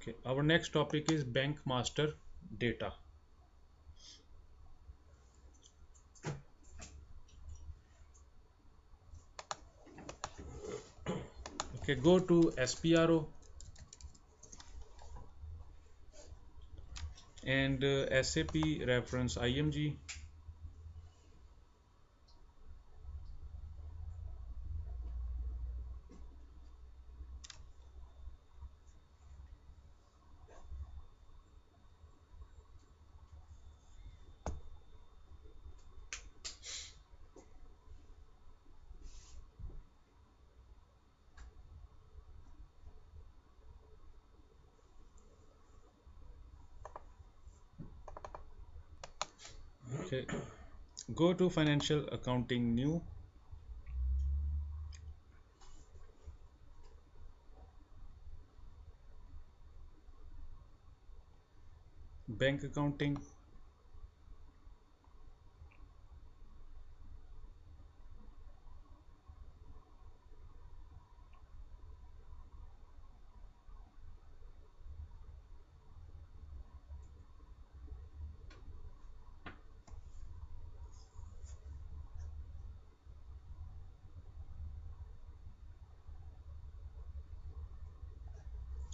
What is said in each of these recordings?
Okay, our next topic is bank master data. Okay, go to SPRO and SAP reference IMG. Okay, go to financial accounting new, bank accounting,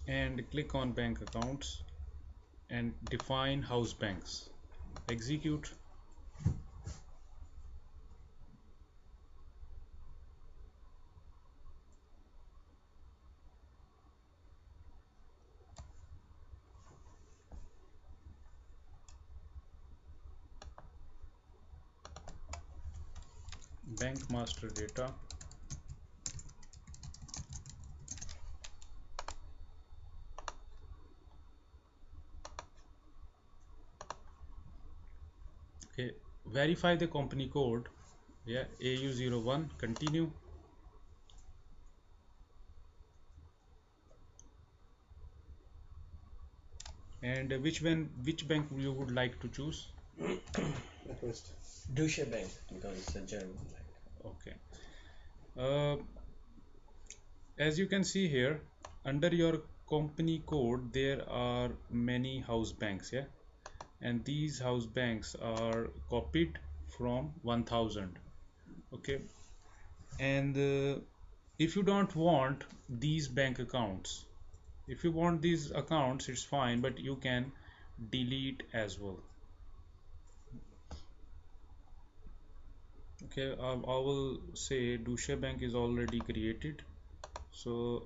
and click on bank accounts and define house banks. Execute. Bank master data. Okay, verify the company code. Yeah, AU01. Continue. And which bank you would like to choose? Request Deutsche Bank because it's a German bank. Okay. Uh, as you can see here, under your company code, there are many house banks, yeah, and these house banks are copied from 1000. Okay, and if you don't want these bank accounts, if you want these accounts, it's fine, but you can delete as well. Okay, I will say Deutsche Bank is already created, so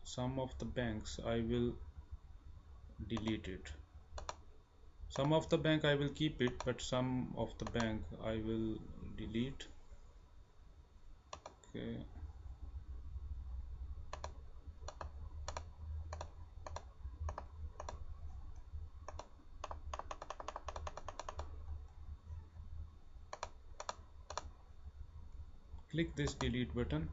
some of the banks I will delete it. Some of the bank I will keep it, but some of the bank I will delete. Okay, click this delete button.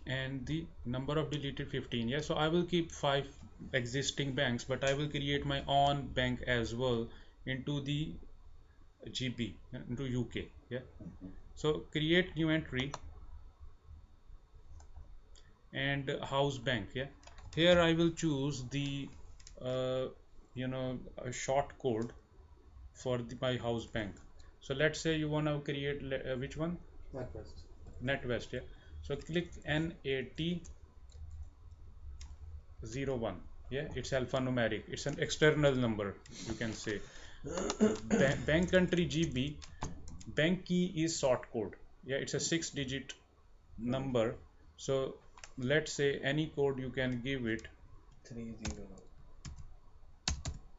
And the number of deleted 15. Yeah, so I will keep 5 existing banks, but I will create my own bank as well into the GB, into UK. Yeah, so create new entry and house bank. Yeah, here I will choose the uh, a short code for my house bank. So let's say you want to create which one? NatWest. NetWest. Yeah, so click NAT01. Yeah, it's alphanumeric, it's an external number, you can say. Bank country GB, bank key is short code. Yeah, it's a 6-digit number. So let's say any code you can give it. 30.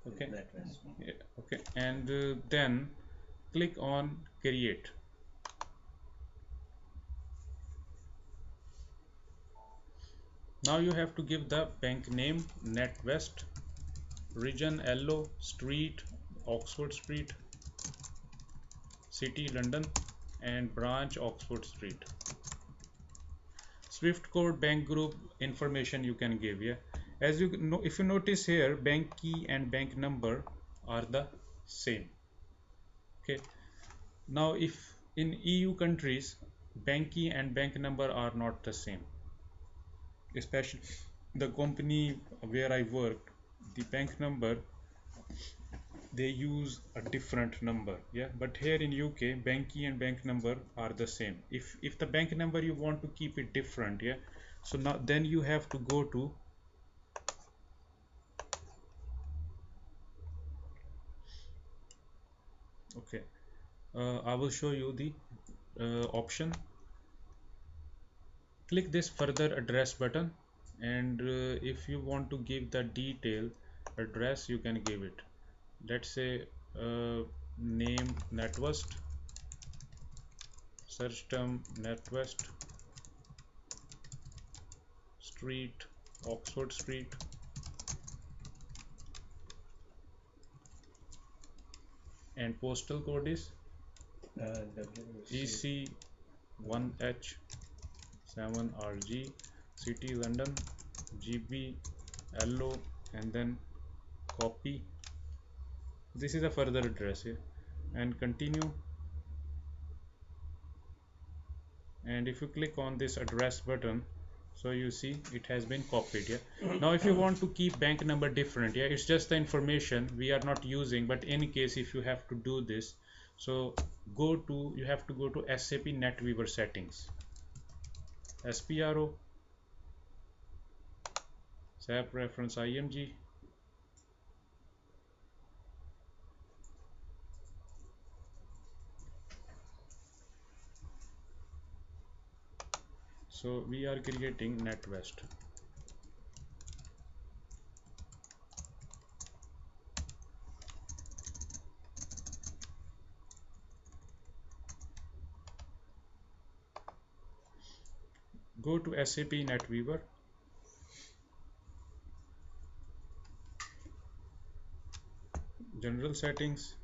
Okay. NatWest. Yeah, okay, and then click on create. Now you have to give the bank name NetWest, region LO, street Oxford Street, city London, and branch Oxford Street. Swift code, bank group information you can give. Yeah, as you know, if you notice here, bank key and bank number are the same. Okay. Now, if in EU countries, bank key and bank number are not the same, especially the company where I worked, the bank number they use a different number. Yeah, but here in UK, bank key and bank number are the same. If the bank number you want to keep it different, yeah, so now then you have to go to, okay, I will show you the option. Click this further address button, and if you want to give the detail address, you can give it. Let's say name NetWest, search term NetWest, street Oxford Street, and postal code is WC. EC1H7RG, city London, GB, LO, and then copy. This is a further address here, and continue. And if you click on this address button, so you see it has been copied. Yeah, now if you want to keep bank number different, yeah, it's just the information we are not using, but in case if you have to do this, so you have to go to SAP NetWeaver settings, SPRO, SAP reference IMG. So we are creating NetWest. Go to SAP NetWeaver, general settings,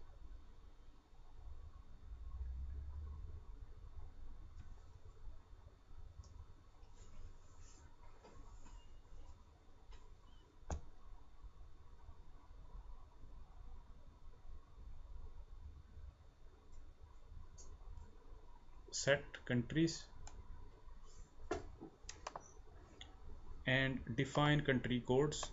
set countries, and define country codes.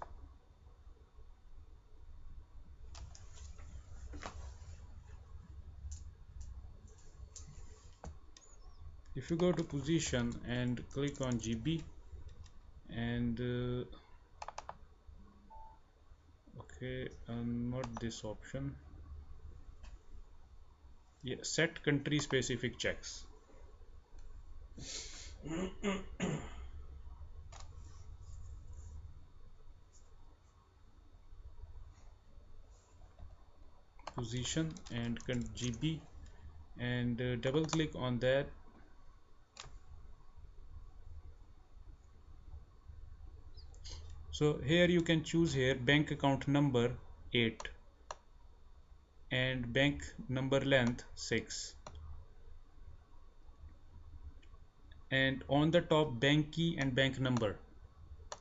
If you go to position and click on GB, and okay, not this option, yeah, set country specific checks. Position and GB, and double click on that. So here you can choose here bank account number 8 and bank number length 6, and on the top bank key and bank number,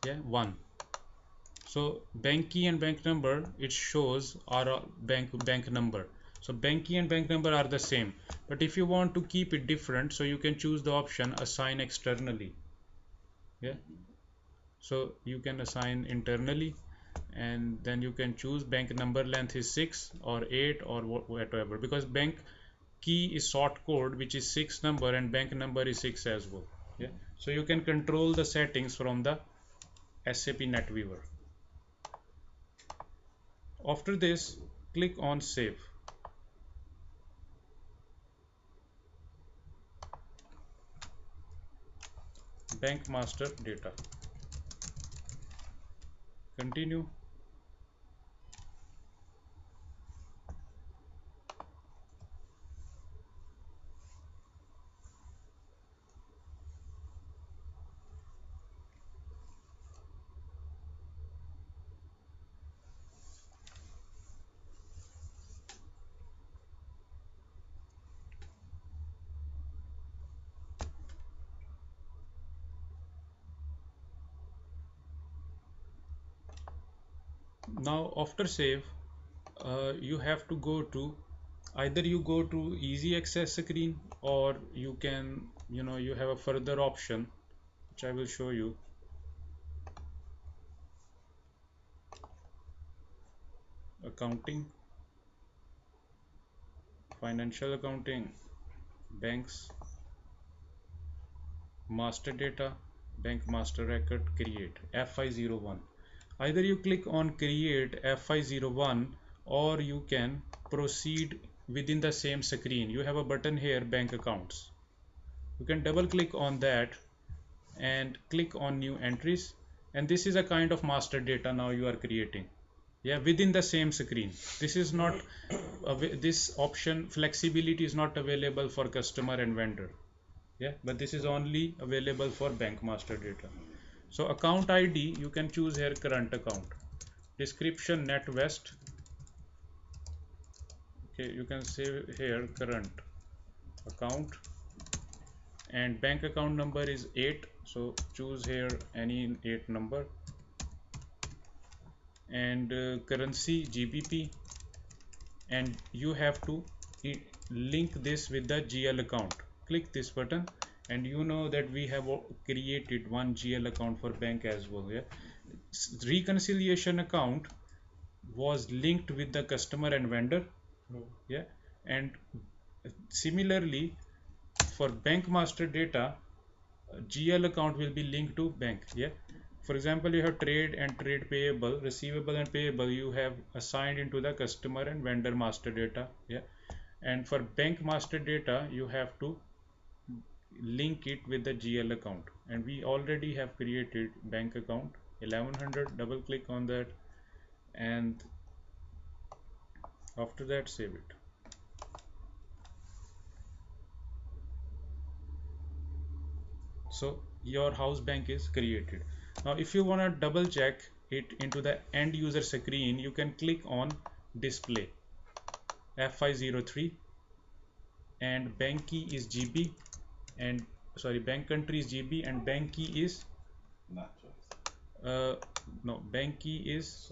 yeah, 1. So bank key and bank number it shows are bank number. So bank key and bank number are the same, but if you want to keep it different, so you can choose the option assign externally. Yeah, so you can assign internally, and then you can choose bank number length is 6 or 8 or whatever, because bank key is sort code which is 6 number and bank number is 6 as well. Yeah, so you can control the settings from the SAP NetWeaver. After this, click on save. Bank master data. Continue. Now after save, you have to go to Either you go to easy access screen, or you can, you have a further option which I will show you. Accounting, financial accounting, banks, master data, bank master record, create FI01. Either you click on create FI01, or you can proceed within the same screen. You have a button here, bank accounts. You can double click on that and click on new entries, and this is a kind of master data now you are creating, yeah, within the same screen. This is not this option flexibility is not available for customer and vendor, yeah, but this is only available for bank master data. So account ID, you can choose here current account, description NetWest, okay, you can say here current account, and bank account number is 8, so choose here any 8 number, and currency GBP, and you have to link this with the GL account. Click this button, and you know that we have created one GL account for bank as well, yeah. Reconciliation account was linked with the customer and vendor, yeah, and similarly for bank master data, GL account will be linked to bank, yeah. For example, you have trade and trade payable, receivable and payable, you have assigned into the customer and vendor master data, yeah. And for bank master data, you have to link it with the GL account, and we already have created bank account 1100. Double click on that, and after that save it. So your house bank is created. Now if you want to double check it into the end user screen, you can click on display F503, and bank key is GB, and sorry, bank country is GB, and bank key is no, bank key is,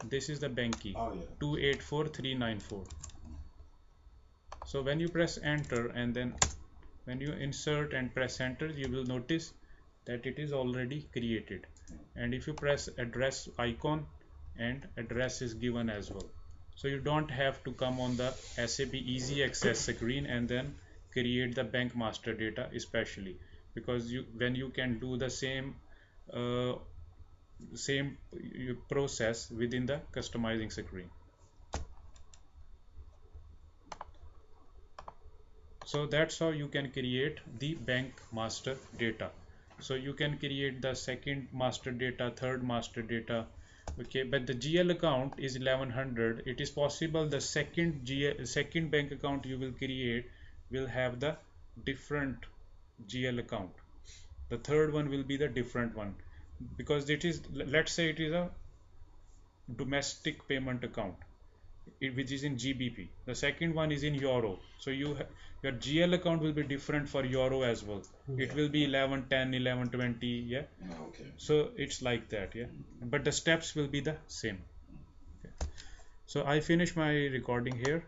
this is the bank key, 284394. So when you press enter, and then when you insert and press enter, you will notice that it is already created. And if you press address icon, and address is given as well, so you don't have to come on the SAP easy access screen and then create the bank master data, especially because when you can do the uh, same process within the customizing screen. So that's how you can create the bank master data. So you can create the second master data, third master data, okay, but the GL account is 1100. It is possible the second bank account you will create will have the different GL account. The third one will be the different one, because it is, let's say it is a domestic payment account, which is in GBP. The second one is in euro. So your GL account will be different for euro as well. It will be 1110, 1120, yeah. Okay. So it's like that, yeah. But the steps will be the same. Okay. So I finish my recording here.